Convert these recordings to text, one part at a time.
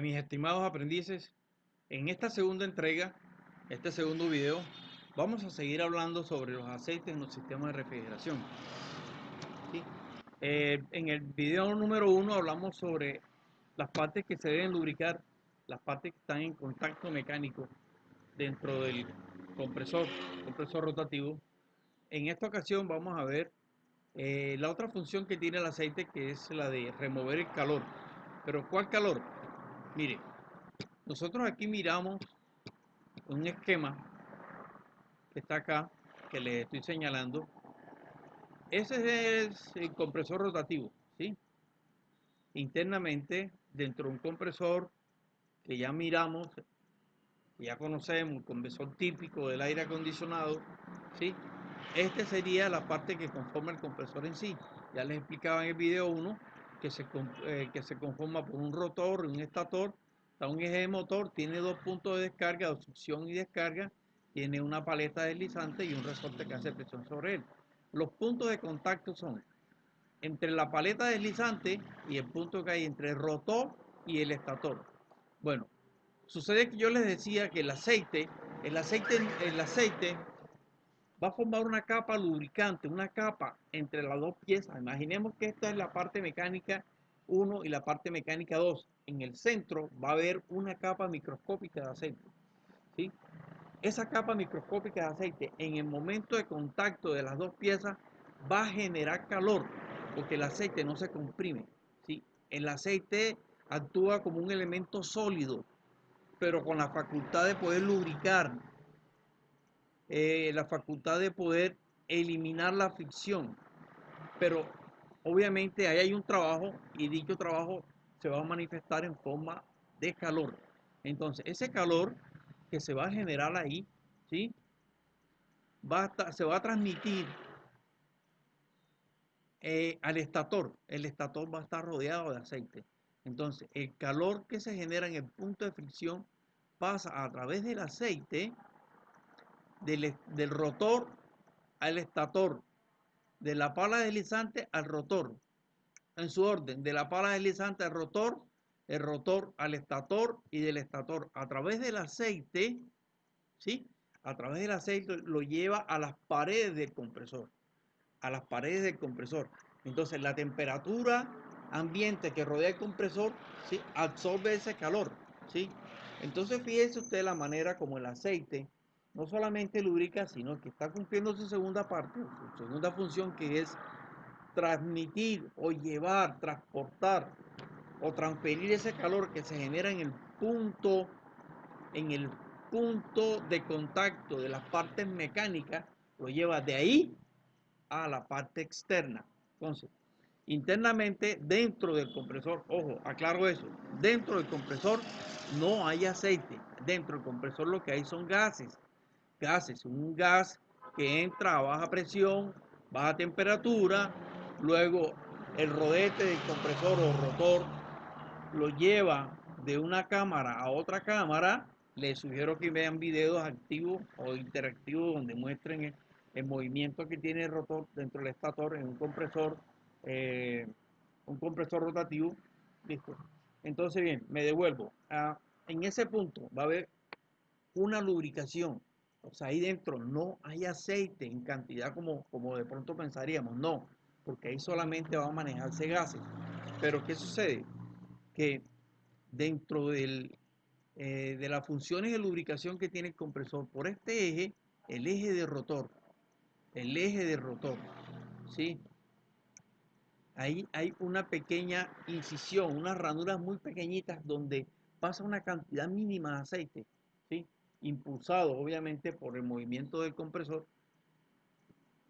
Mis estimados aprendices, en esta segunda entrega, este segundo video, vamos a seguir hablando sobre los aceites en los sistemas de refrigeración. ¿Sí? En el video número 1 hablamos sobre las partes que se deben lubricar, las partes que están en contacto mecánico dentro del compresor rotativo. En esta ocasión vamos a ver la otra función que tiene el aceite, que es la de remover el calor. ¿Pero cuál calor? Mire, nosotros aquí miramos un esquema que está acá, que les estoy señalando. Ese es el compresor rotativo, ¿sí? Internamente, dentro de un compresor que ya miramos, que ya conocemos, un compresor típico del aire acondicionado, ¿sí? Este sería la parte que conforma el compresor en sí. Ya les explicaba en el video 1 que se conforma por un rotor y un estator. Está un eje de motor, tiene dos puntos de descarga, de succión y descarga, tiene una paleta deslizante y un resorte que hace presión sobre él. Los puntos de contacto son entre la paleta deslizante y el punto que hay entre el rotor y el estator. Bueno, sucede que yo les decía que el aceite va a formar una capa lubricante, una capa entre las dos piezas. Imaginemos que esta es la parte mecánica 1 y la parte mecánica 2. En el centro va a haber una capa microscópica de aceite, ¿sí? Esa capa microscópica de aceite, en el momento de contacto de las dos piezas, va a generar calor, porque el aceite no se comprime, ¿sí? El aceite actúa como un elemento sólido, pero con la facultad de poder lubricar, la facultad de poder eliminar la fricción. Pero obviamente ahí hay un trabajo y dicho trabajo se va a manifestar en forma de calor. Entonces, ese calor que se va a generar ahí, ¿sí? Se va a transmitir al estator. El estator va a estar rodeado de aceite. Entonces, el calor que se genera en el punto de fricción pasa a través del aceite, del rotor al estator, de la pala deslizante al rotor, en su orden, de la pala deslizante al rotor, el rotor al estator y del estator a través del aceite, ¿sí? A través del aceite lo lleva a las paredes del compresor, a las paredes del compresor. Entonces la temperatura ambiente que rodea el compresor, ¿sí? Absorbe ese calor, ¿sí? Entonces fíjense usted la manera como el aceite no solamente lubrica, sino que está cumpliendo su segunda parte, su segunda función, que es transmitir o llevar, transportar o transferir ese calor que se genera en el punto de contacto de las partes mecánicas, lo lleva de ahí a la parte externa. Entonces, internamente dentro del compresor, ojo, aclaro eso, dentro del compresor no hay aceite, dentro del compresor lo que hay son gases, un gas que entra a baja presión, baja temperatura, luego el rodete del compresor o rotor lo lleva de una cámara a otra cámara. Les sugiero que vean videos activos o interactivos donde muestren el movimiento que tiene el rotor dentro del estator en eh, un compresor rotativo. Listo. Entonces, bien, me devuelvo. En ese punto va a haber una lubricación. O sea, ahí dentro no hay aceite en cantidad como de pronto pensaríamos, no, porque ahí solamente va a manejarse gases. Pero ¿qué sucede? Que dentro de las funciones de lubricación que tiene el compresor, por este eje, el eje de rotor, el eje de rotor, ¿sí? Ahí hay una pequeña incisión, unas ranuras muy pequeñitas donde pasa una cantidad mínima de aceite, ¿sí? Impulsado obviamente por el movimiento del compresor.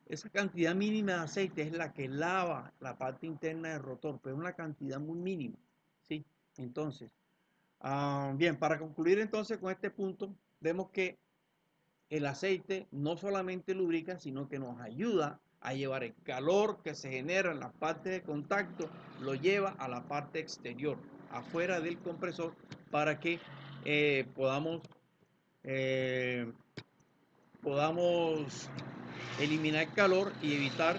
Esa cantidad mínima de aceite es la que lava la parte interna del rotor, pero es una cantidad muy mínima, ¿sí? Entonces, bien, para concluir entonces con este punto, vemos que el aceite no solamente lubrica, sino que nos ayuda a llevar el calor que se genera en la parte de contacto, lo lleva a la parte exterior, afuera del compresor, para que podamos eliminar calor y evitar